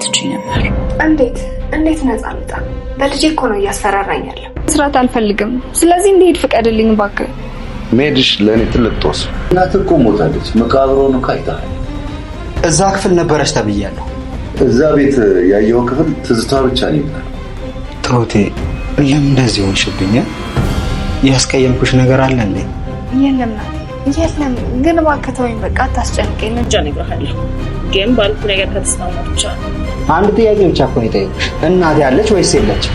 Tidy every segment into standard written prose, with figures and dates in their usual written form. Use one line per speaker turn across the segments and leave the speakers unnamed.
ትችይ ነበር።
እንዴት ነፃ ልውጣ? በልጄ እኮ ነው እያስፈራራኝ ያለው።
መስራት አልፈልግም። ስለዚህ እንድሄድ ፍቀድልኝ እባክህ።
መሄድሽ ለእኔ ትልቅ ጦስ። እናትህ እኮ ሞታለች። መቃብሩን እኮ አይተሃል።
እዛ ክፍል ነበረች ተብያለሁ።
እዛ ቤት ያየው ክፍል ትዝታ ብቻ ነው ይባላል።
ትሁቴ ለምን እንደዚህ ሆንሽብኝ? ያስቀየምኩሽ ነገር አለ እንዴ?
የለም ግን እባክህ ተወኝ፣ በቃ አታስጨንቀኝ።
እንጃ እነግርሃለሁ፣ ግን ባልኩ ነገር ከተስማማ ብቻ ነው።
አንድ ጥያቄ ብቻ እኮ ነው የጠየኩሽ። እናቴ አለች ወይስ የለችም?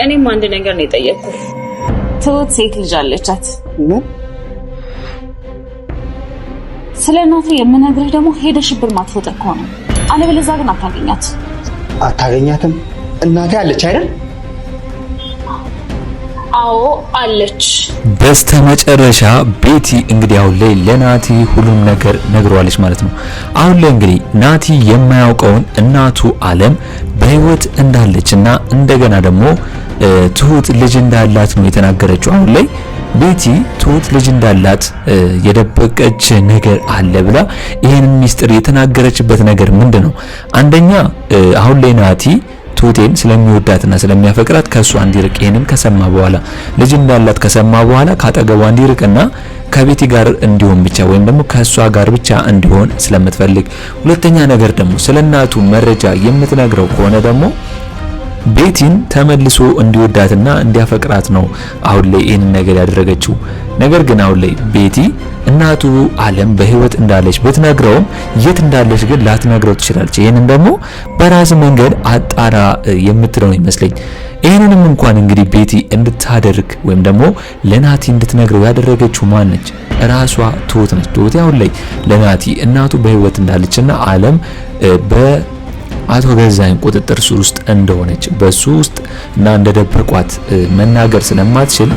እኔም አንድ ነገር ነው የጠየቅኩት። ትሁት ሴት ልጅ አለቻት። ስለ እናቴ የምነግርህ ደግሞ ሄደሽ ብር ማትፎጥ ከሆነ አለበለዚያ ግን
አታገኛትም። እናቴ አለች አይደል?
አዎ አለች።
በስተመጨረሻ ቤቲ እንግዲህ አሁን ላይ ለናቲ ሁሉም ነገር ነግሯለች ማለት ነው። አሁን ላይ እንግዲህ ናቲ የማያውቀውን እናቱ አለም በህይወት እንዳለችና እንደገና ደግሞ ትሁት ልጅ እንዳላት ነው የተናገረችው። አሁን ላይ ቤቲ ትሁት ልጅ እንዳላት የደበቀች ነገር አለ ብላ ይሄንን ሚስጥር የተናገረችበት ነገር ምንድነው? አንደኛ አሁን ላይ ናቲ ትሁቴን ስለሚወዳትና ስለሚያፈቅራት ከሷ እንዲርቅ ይሄንን ከሰማ በኋላ ልጅ እንዳላት ከሰማ በኋላ ካጠገቧ እንዲርቅና ከቤቲ ጋር እንዲሆን ብቻ ወይም ደግሞ ከሷ ጋር ብቻ እንዲሆን ስለምትፈልግ፣ ሁለተኛ ነገር ደግሞ ስለናቱ መረጃ የምትነግረው ከሆነ ደግሞ ቤቲን ተመልሶ እንዲወዳትና እንዲያፈቅራት ነው አሁን ላይ ይሄንን ነገር ያደረገችው። ነገር ግን አሁን ላይ ቤቲ እናቱ አለም በህይወት እንዳለች ብትነግረውም የት እንዳለች ግን ላትነግረው ትችላለች። ይሄንን ደግሞ በራስ መንገድ አጣራ የምትለው ይመስለኝ። ይሄንንም እንኳን እንግዲህ ቤቲ እንድታደርግ ወይም ደግሞ ለናቲ እንድትነግረው ያደረገችው ማን ነች? ራሷ ትሁት ነች። ትሁት አሁን ላይ ለናቲ እናቱ በህይወት እንዳለችና አለም አቶ ገዛኝ ቁጥጥር ስር ውስጥ እንደሆነች በሱ ውስጥ እና እንደደበቋት መናገር ስለማትችል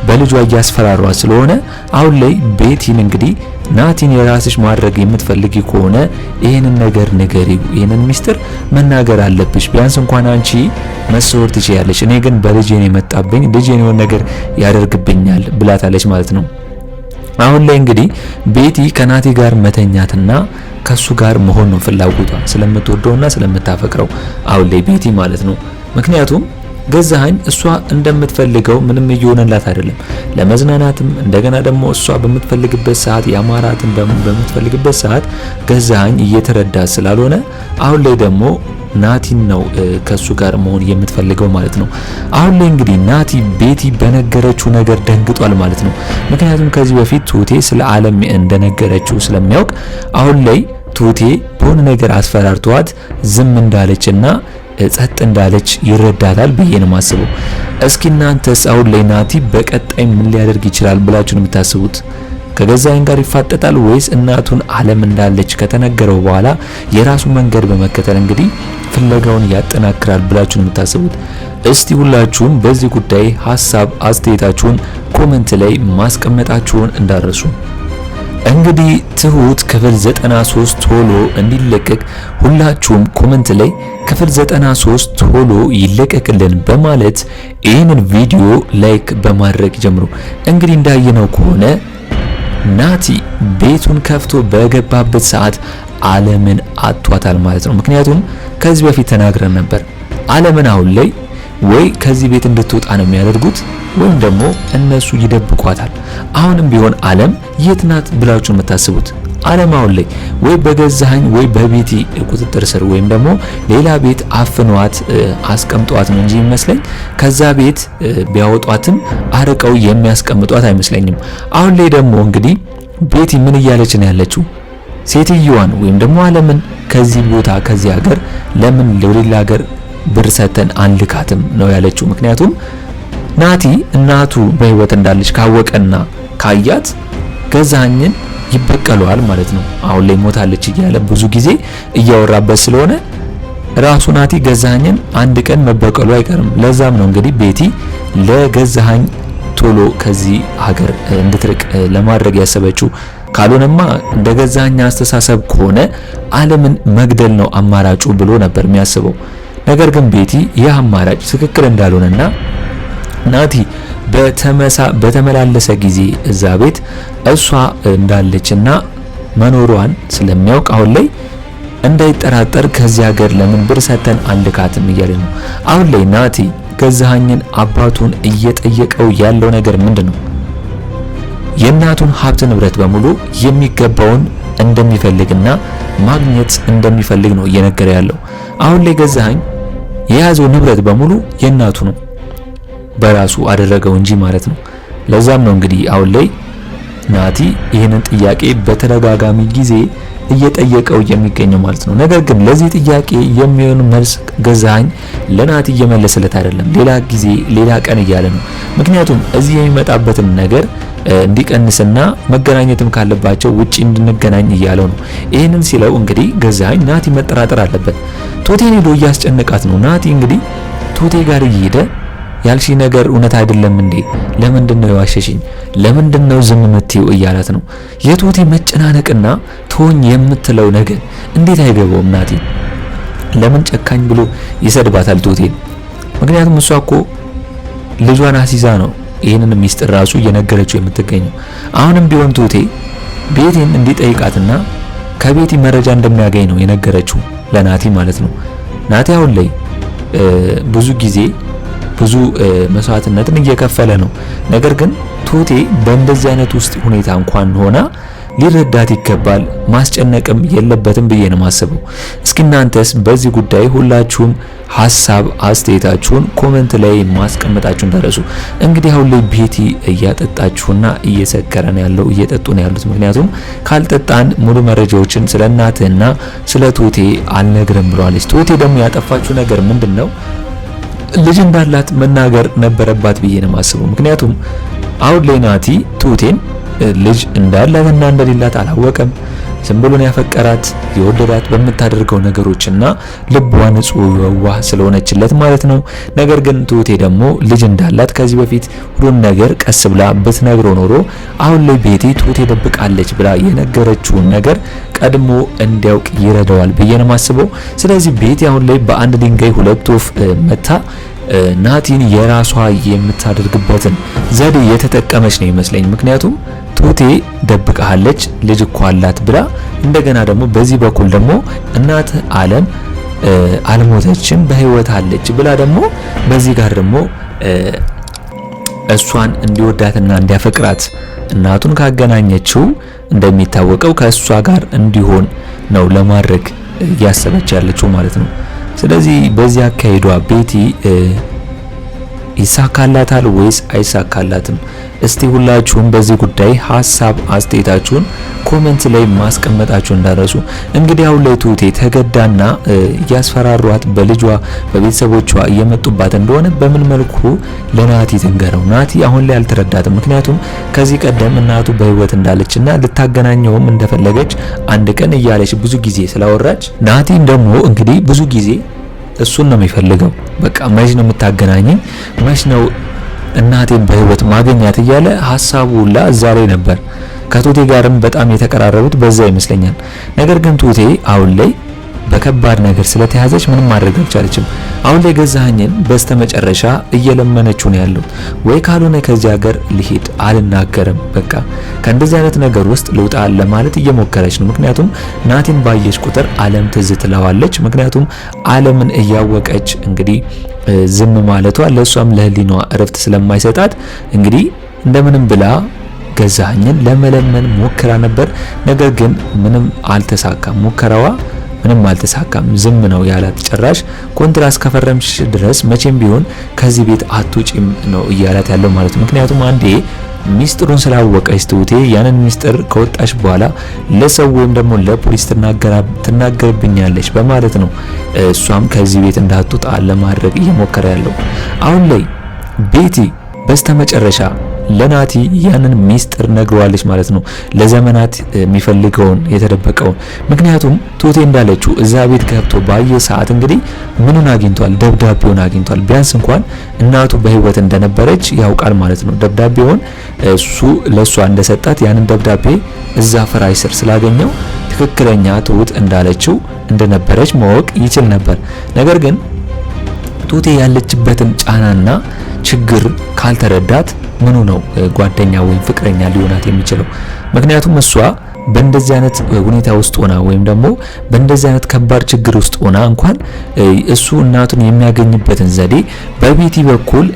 በልጇ እያስፈራሯት ስለሆነ አሁን ላይ ቤቲን እንግዲህ ናቲን የራስሽ ማድረግ የምትፈልጊ ከሆነ ይሄንን ነገር ንገሪው፣ ይሄንን ሚስጥር መናገር አለብሽ፣ ቢያንስ እንኳን አንቺ መሰወር ትችያለሽ፣ እኔ ግን በልጄ ነው የመጣብኝ፣ ልጄ ነው ነገር ያደርግብኛል ብላታለች ማለት ነው። አሁን ላይ እንግዲህ ቤቲ ከናቲ ጋር መተኛትና ከሱ ጋር መሆን ነው ፍላጎቷ፣ ስለምትወደውና ስለምታፈቅረው አሁን ላይ ቤቲ ማለት ነው። ምክንያቱም ገዛኸኝ እሷ እንደምትፈልገው ምንም እየሆነላት አይደለም። ለመዝናናትም እንደገና ደግሞ እሷ በምትፈልግበት ሰዓት ያማራትን በምትፈልግበት ሰዓት ገዛኸኝ እየተረዳት ስላልሆነ አሁን ላይ ደግሞ ናቲን ነው ከሱ ጋር መሆን የምትፈልገው ማለት ነው። አሁን ላይ እንግዲህ ናቲ ቤቲ በነገረችው ነገር ደንግጧል ማለት ነው። ምክንያቱም ከዚህ በፊት ትሁቴ ስለ አለም እንደነገረችው ስለሚያውቅ አሁን ላይ ትሁቴ በሆነ ነገር አስፈራርቷት ዝም እንዳለችና ጸጥ እንዳለች ይረዳታል ብዬ ነው የማስበው። እስኪ እናንተስ አሁን ላይ ናቲ በቀጣይ ምን ሊያደርግ ይችላል ብላችሁ ነው የምታስቡት? ከገዛኸኝ ጋር ይፋጠጣል ወይስ እናቱን አለም እንዳለች ከተነገረው በኋላ የራሱ መንገድ በመከተል እንግዲህ ፍለጋውን ያጠናክራል ብላችሁ ነው የምታስቡት? እስቲ ሁላችሁም በዚህ ጉዳይ ሐሳብ አስተያየታችሁን ኮሜንት ላይ ማስቀመጣችሁን እንዳትረሱ። እንግዲህ ትሁት ክፍል 93 ቶሎ እንዲለቀቅ ሁላችሁም ኮሜንት ላይ ክፍል 93 ቶሎ ይለቀቅልን በማለት ይህንን ቪዲዮ ላይክ በማድረግ ጀምሩ። እንግዲህ እንዳየነው ከሆነ ናቲ ቤቱን ከፍቶ በገባበት ሰዓት አለምን አጥቷታል ማለት ነው። ምክንያቱም ከዚህ በፊት ተናግረን ነበር፣ አለምን አሁን ላይ ወይ ከዚህ ቤት እንድትወጣ ነው የሚያደርጉት ወይም ደግሞ እነሱ ይደብቋታል። አሁንም ቢሆን አለም የት ናት ብላችሁ የምታስቡት? አለም አሁን ላይ ወይ በገዛኸኝ ወይ በቤቲ ቁጥጥር ስር ወይም ደግሞ ሌላ ቤት አፍኗት አስቀምጧት ነው እንጂ ይመስለኝ ከዛ ቤት ቢያወጧትም አርቀው የሚያስቀምጧት አይመስለኝም። አሁን ላይ ደግሞ እንግዲህ ቤቲ ምን እያለች ነው ያለችው? ሴትዮዋን ወይም ደግሞ አለምን ከዚህ ቦታ ከዚህ ሀገር ለምን ለሌላ ሀገር ብር ሰተን አንልካትም ነው ያለችው። ምክንያቱም ናቲ እናቱ በህይወት እንዳለች ካወቀና ካያት ገዛኸኝን ይበቀለዋል ማለት ነው። አሁን ላይ ሞታለች እያለ ብዙ ጊዜ እያወራበት ስለሆነ ራሱ ናቲ ገዛኸኝን አንድ ቀን መበቀሉ አይቀርም። ለዛም ነው እንግዲህ ቤቲ ለገዛኸኝ ቶሎ ከዚህ ሀገር እንድትርቅ ለማድረግ ያሰበችው። ካልሆነማ እንደ ገዛኸኝ አስተሳሰብ ከሆነ አለምን መግደል ነው አማራጩ ብሎ ነበር የሚያስበው። ነገር ግን ቤቲ ይህ አማራጭ ትክክል እንዳልሆነና ናቲ በተመላለሰ ጊዜ እዛ ቤት እሷ እንዳለችና መኖሯን ስለሚያውቅ አሁን ላይ እንዳይጠራጠር ከዚህ ሀገር ለምን ብር ሰተን አንልካትም እያለ ነው። አሁን ላይ ናቲ ገዛኸኝን አባቱን እየጠየቀው ያለው ነገር ምንድነው? የእናቱን ሀብት ንብረት በሙሉ የሚገባውን እንደሚፈልግና ማግኘት እንደሚፈልግ ነው እየነገረ ያለው። አሁን ላይ ገዛኸኝ የያዘው ንብረት በሙሉ የእናቱ ነው፣ በራሱ አደረገው እንጂ ማለት ነው። ለዛም ነው እንግዲህ አሁን ላይ ናቲ ይህንን ጥያቄ በተደጋጋሚ ጊዜ እየጠየቀው የሚገኘው ማለት ነው። ነገር ግን ለዚህ ጥያቄ የሚሆን መልስ ገዛኸኝ ለናቲ እየመለሰለት አይደለም። ሌላ ጊዜ ሌላ ቀን እያለ ነው። ምክንያቱም እዚህ የሚመጣበትን ነገር እንዲቀንስና መገናኘትም ካለባቸው ውጪ እንድንገናኝ እያለው ነው። ይህንን ሲለው እንግዲህ ገዛኸኝ ናቲ መጠራጠር አለበት። ቶቴን ሄዶ እያስጨነቃት ነው። ናቲ እንግዲህ ቶቴ ጋር እየሄደ ያልሺ ነገር እውነት አይደለም እንዴ? ለምንድነው የዋሸሽኝ? ለምንድነው ዝም የምትይው እያላት ነው። የቶቴ መጨናነቅና ቶኝ የምትለው ነገር እንዴት አይገባውም ናቲ? ለምን ጨካኝ ብሎ ይሰድባታል ቶቴን? ምክንያቱም እሷ እኮ ልጇን አሲዛ ነው ይህንን ሚስጥር ራሱ እየነገረችው የምትገኘው። አሁንም ቢሆን ቶቴ ቤቴን እንዲጠይቃትና ከቤቲ መረጃ እንደሚያገኝ ነው የነገረችው ለናቲ ማለት ነው። ናቲ አሁን ላይ ብዙ ጊዜ ብዙ መስዋዕትነትን እየከፈለ ነው። ነገር ግን ቶቴ በእንደዚህ አይነት ውስጥ ሁኔታ እንኳን ሆና ሊረዳት ይገባል፣ ማስጨነቅም የለበትም ብዬ ነው ማስበው። እስኪ እናንተስ በዚህ ጉዳይ ሁላችሁም ሐሳብ አስተያየታችሁን ኮሜንት ላይ ማስቀመጣችሁን ደረሱ። እንግዲህ አሁን ላይ ቤቲ እያጠጣችሁና እየሰከረ ነው ያለው፣ እየጠጡ ነው ያሉት። ምክንያቱም ካልጠጣን ሙሉ መረጃዎችን ስለ እናትህና ስለ ቶቴ አልነግርም ብለዋለች። ቶቴ ደግሞ ያጠፋችው ነገር ምንድነው? ልጅ እንዳላት መናገር ነበረባት ብዬ ነው ማስበው። ምክንያቱም አሁን ላይ ናቲ ቶቴን ልጅ እንዳላትና እንደሌላት አላወቀም። ዝም ብሎ ነው ያፈቀራት የወደዳት በምታደርገው ነገሮችና ልቧ ንጹህ የዋህ ስለሆነችለት ማለት ነው። ነገር ግን ቶቴ ደግሞ ልጅ እንዳላት ከዚህ በፊት ሁሉን ነገር ቀስ ብላ ብትነግረው ኖሮ አሁን ላይ ቤቲ ቶቴ ደብቃለች ብላ የነገረችውን ነገር ቀድሞ እንዲያውቅ ይረዳዋል ብዬ ነው ማስበው። ስለዚህ ቤቲ አሁን ላይ በአንድ ድንጋይ ሁለት ወፍ መታ ናቲን የራሷ የምታደርግበትን ዘዴ የተጠቀመች ነው ይመስለኝ። ምክንያቱም ቶቴ ደብቃለች ልጅ እኮ አላት ብላ እንደገና ደግሞ በዚህ በኩል ደግሞ እናት ዓለም አልሞተችም በህይወት አለች ብላ ደግሞ በዚህ ጋር ደግሞ እሷን እንዲወዳትና እንዲያፈቅራት እናቱን ካገናኘችው እንደሚታወቀው ከእሷ ጋር እንዲሆን ነው ለማድረግ እያሰበች ያለችው ማለት ነው። ስለዚህ በዚህ አካሄዷ ቤቲ ይሳካላታል ወይስ አይሳካላትም? እስቲ ሁላችሁም በዚህ ጉዳይ ሐሳብ አስተያየታችሁን ኮሜንት ላይ ማስቀመጣችሁን እንዳረሱ። እንግዲህ አሁን ላይ ቶቴ ተገዳና ያስፈራሯት በልጇ በቤተሰቦቿ እየመጡባት እንደሆነ በምን መልኩ ለናቲ ትንገረው? ናቲ አሁን ላይ አልተረዳትም። ምክንያቱም ከዚህ ቀደም እናቱ በህይወት እንዳለችና ልታገናኘውም እንደፈለገች አንድ ቀን እያለች ብዙ ጊዜ ስላወራች ናቲን ደግሞ እንግዲህ ብዙ ጊዜ እሱን ነው የሚፈልገው። በቃ መች ነው የምታገናኘኝ? መች ነው እናቴን በህይወት ማግኘት እያለ ሐሳቡ ሁላ እዛ ላይ ነበር። ከቶቴ ጋርም በጣም የተቀራረቡት በዛ ይመስለኛል። ነገር ግን ቶቴ አሁን ላይ በከባድ ነገር ስለተያዘች ምንም ማድረግ አልቻለችም። አሁን ላይ ገዛኸኝን በስተመጨረሻ እየለመነችው ነው ያለው። ወይ ካልሆነ ከዚህ ሀገር ልሂድ አልናገርም፣ በቃ ከእንደዚህ አይነት ነገር ውስጥ ልውጣ ለማለት እየሞከረች ነው። ምክንያቱም ናቲን ባየች ቁጥር ዓለም ትዝ ትለዋለች። ምክንያቱም ዓለምን እያወቀች እንግዲህ ዝም ማለቷ ለሷም ለህሊናዋ እረፍት ስለማይሰጣት እንግዲህ እንደምንም ብላ ገዛኸኝን ለመለመን ሞክራ ነበር። ነገር ግን ምንም አልተሳካም። ሙከራዋ ምንም አልተሳካም። ዝም ነው ያላት። ጭራሽ ኮንትራት ከፈረምሽ ድረስ መቼም ቢሆን ከዚህ ቤት አትውጪም ነው እያላት ያለው ማለት ነው። ምክንያቱም አንዴ ሚስጥሩን ስላወቀች ቶቴ ያንን ሚስጥር ከወጣሽ በኋላ ለሰው ወይም ደግሞ ለፖሊስ ትናገርብኛለች በማለት ነው እሷም ከዚህ ቤት እንዳትወጣ ለማድረግ እየሞከረ ያለው። አሁን ላይ ቤቲ በስተመጨረሻ ለናቲ ያንን ሚስጥር ነግሯለች ማለት ነው። ለዘመናት የሚፈልገውን የተደበቀውን። ምክንያቱም ቶቴ እንዳለችው እዛ ቤት ገብቶ ባየ ሰዓት እንግዲህ ምኑን አግኝቷል? ደብዳቤውን አግኝቷል። ቢያንስ እንኳን እናቱ በህይወት እንደነበረች ያውቃል ማለት ነው። ደብዳቤውን እሱ ለሷ እንደሰጣት ያንን ደብዳቤ እዛ ፍራሽ ስር ስላገኘው ትክክለኛ ትሁት እንዳለችው እንደነበረች ማወቅ ይችል ነበር። ነገር ግን ቶቴ ያለችበትን ጫናና ችግር ካልተረዳት ምኑ ነው ጓደኛ ወይም ፍቅረኛ ሊሆናት የሚችለው? ምክንያቱም እሷ በእንደዚህ አይነት ሁኔታ ውስጥ ሆና ወይም ደግሞ በእንደዚህ አይነት ከባድ ችግር ውስጥ ሆና እንኳን እሱ እናቱን የሚያገኝበትን ዘዴ በቤቲ በኩል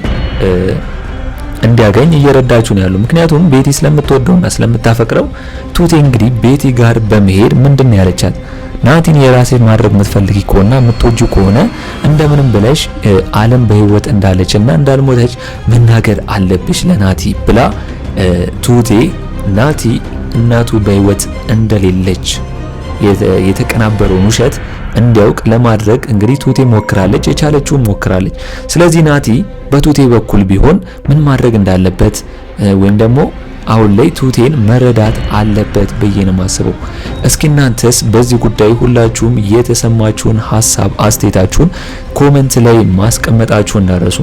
እንዲያገኝ እየረዳችሁ ነው ያለው። ምክንያቱም ቤቲ ስለምትወደውና ስለምታፈቅረው ትሁቴ እንግዲህ ቤቲ ጋር በመሄድ ምንድነው ያለቻት? ናቲን የራሴ ማድረግ የምትፈልጊ ከሆነ የምትወጂው ከሆነ እንደምንም ብለሽ ዓለም በህይወት እንዳለችና እንዳልሞተች መናገር አለብሽ ለናቲ ብላ ትሁቴ ናቲ እናቱ በህይወት እንደሌለች የተቀናበረውን ውሸት እንዲያውቅ ለማድረግ እንግዲህ ትሁቴ ሞክራለች፣ የቻለችውን ሞክራለች። ስለዚህ ናቲ በትሁቴ በኩል ቢሆን ምን ማድረግ እንዳለበት ወይም ደግሞ አሁን ላይ ትሁቴን መረዳት አለበት ብዬ ነው የማስበው። እስኪ እናንተስ በዚህ ጉዳይ ሁላችሁም የተሰማችሁን ሐሳብ አስተያየታችሁን ኮሜንት ላይ ማስቀመጣችሁን እንዳረሱ።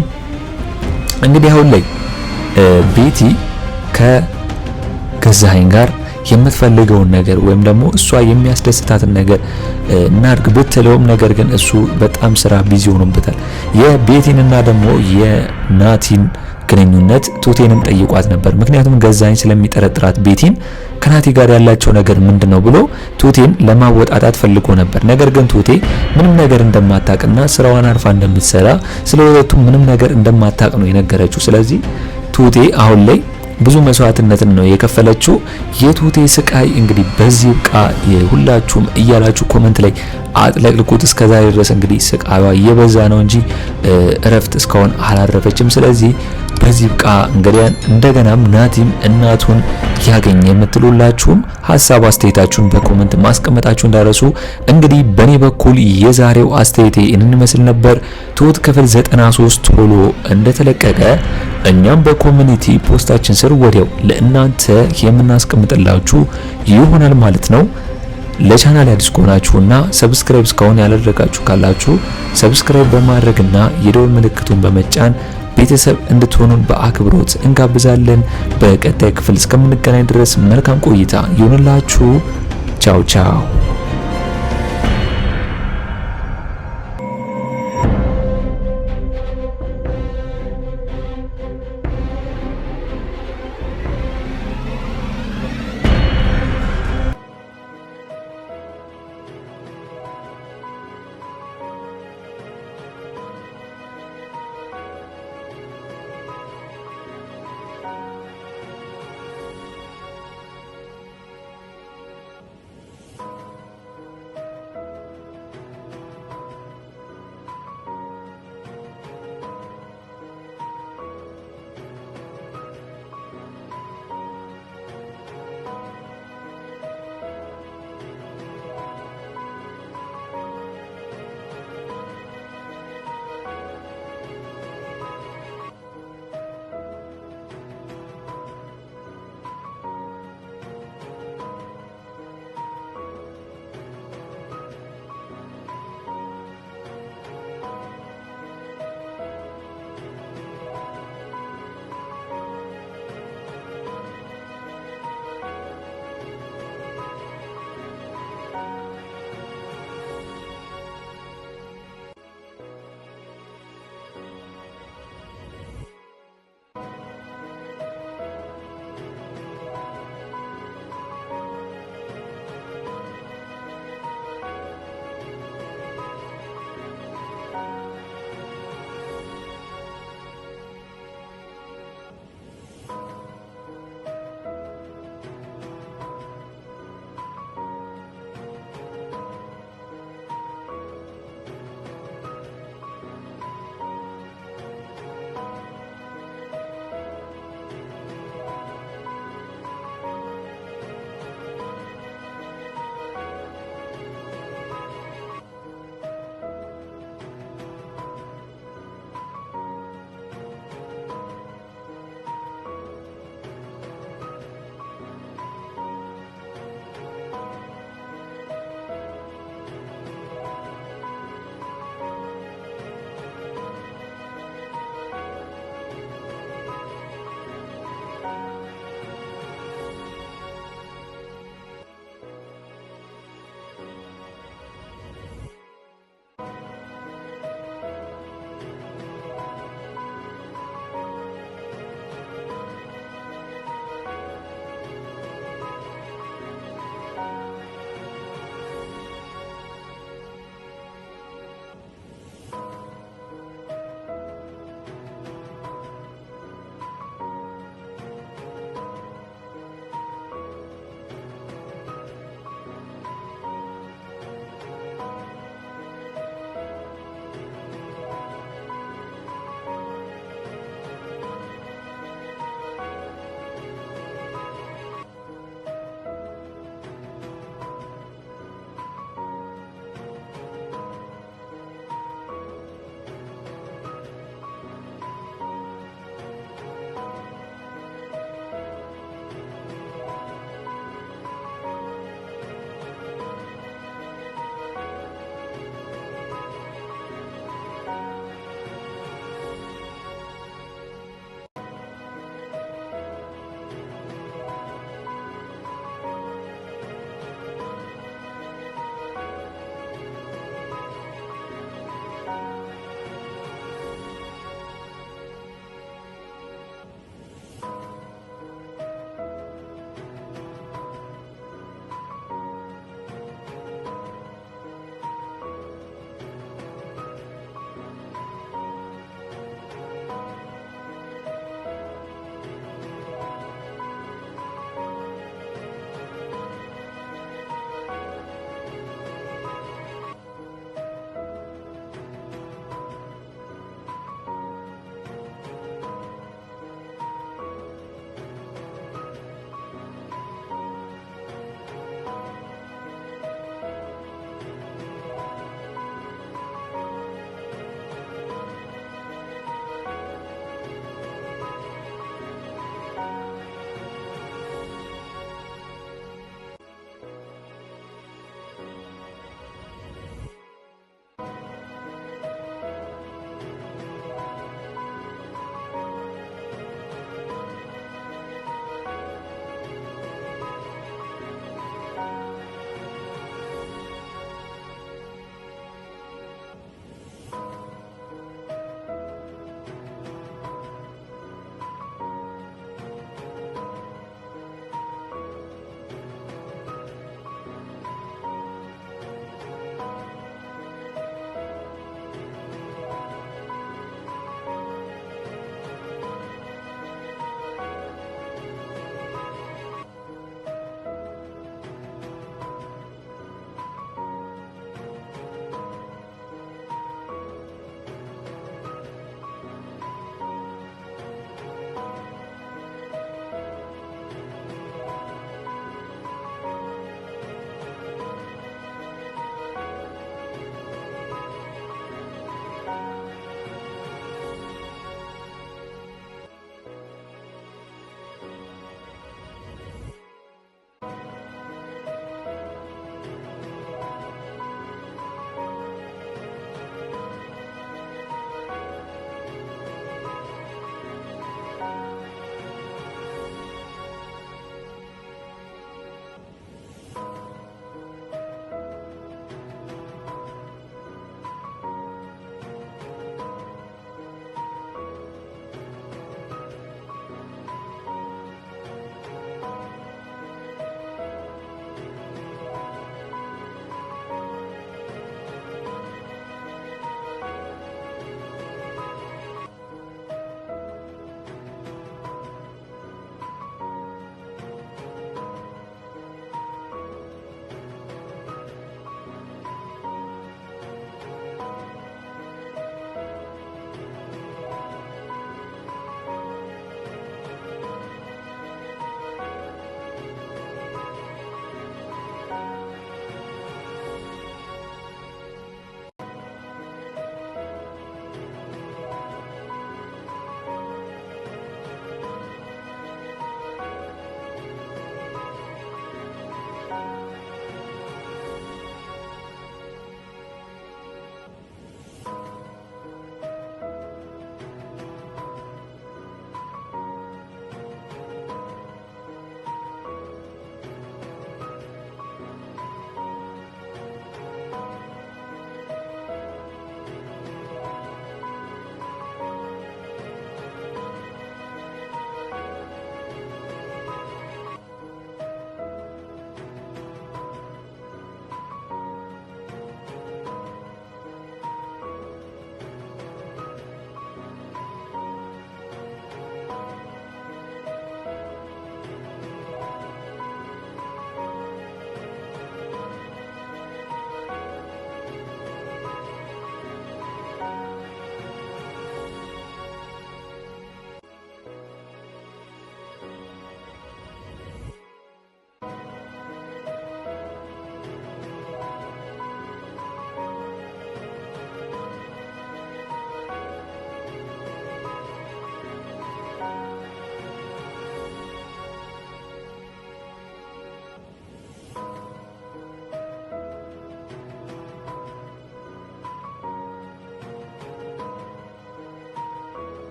እንግዲህ አሁን ላይ ቤቲ ከገዛኸኝ ጋር የምትፈልገውን ነገር ወይም ደግሞ እሷ የሚያስደስታትን ነገር እናድርግ ብትለውም ነገር ግን እሱ በጣም ስራ ቢዚ ሆኖበታል። የቤቲንና ደግሞ የናቲን ግንኙነት ትሁቴንም ጠይቋት ነበር። ምክንያቱም ገዛኸኝ ስለሚጠረጥራት ቤቲን ከናቲ ጋር ያላቸው ነገር ምንድነው ብሎ ትሁቴን ለማወጣጣት ፈልጎ ነበር። ነገር ግን ትሁቴ ምንም ነገር እንደማታውቅና ስራዋን አርፋ እንደምትሰራ ስለሁለቱም ምንም ነገር እንደማታውቅ ነው የነገረችው። ስለዚህ ትሁቴ አሁን ላይ ብዙ መስዋዕትነትን ነው የከፈለችው። የትሁቴ ስቃይ እንግዲህ በዚህ ብቃ ሁላችሁም እያላችሁ ኮሜንት ላይ አጥለቅልቁት። እስከዛሬ ድረስ እንግዲህ ስቃይዋ እየበዛ ነው እንጂ እረፍት እስካሁን አላረፈችም። ስለዚህ በዚህ ብቃ እንግዲህ እንደገናም ናቲም እናቱን ያገኘ የምትሉላችሁም ሐሳብ አስተያየታችሁን በኮሜንት ማስቀመጣችሁ እንዳረሱ። እንግዲህ በኔ በኩል የዛሬው አስተያየቴ እንመስል ነበር። ትሁት ክፍል 93 ቶሎ እንደተለቀቀ እኛም በኮሚኒቲ ፖስታችን ስር ወዲያው ለእናንተ የምናስቀምጥላችሁ ይሆናል ማለት ነው። ለቻናል አዲስ ከሆናችሁና ሰብስክራይብ እስካሁን ያላደረጋችሁ ካላችሁ ሰብስክራይብ በማድረግና የደወል ምልክቱን በመጫን ቤተሰብ እንድትሆኑን በአክብሮት እንጋብዛለን። በቀጣይ ክፍል እስከምንገናኝ ድረስ መልካም ቆይታ ይሁንላችሁ። ቻው ቻው።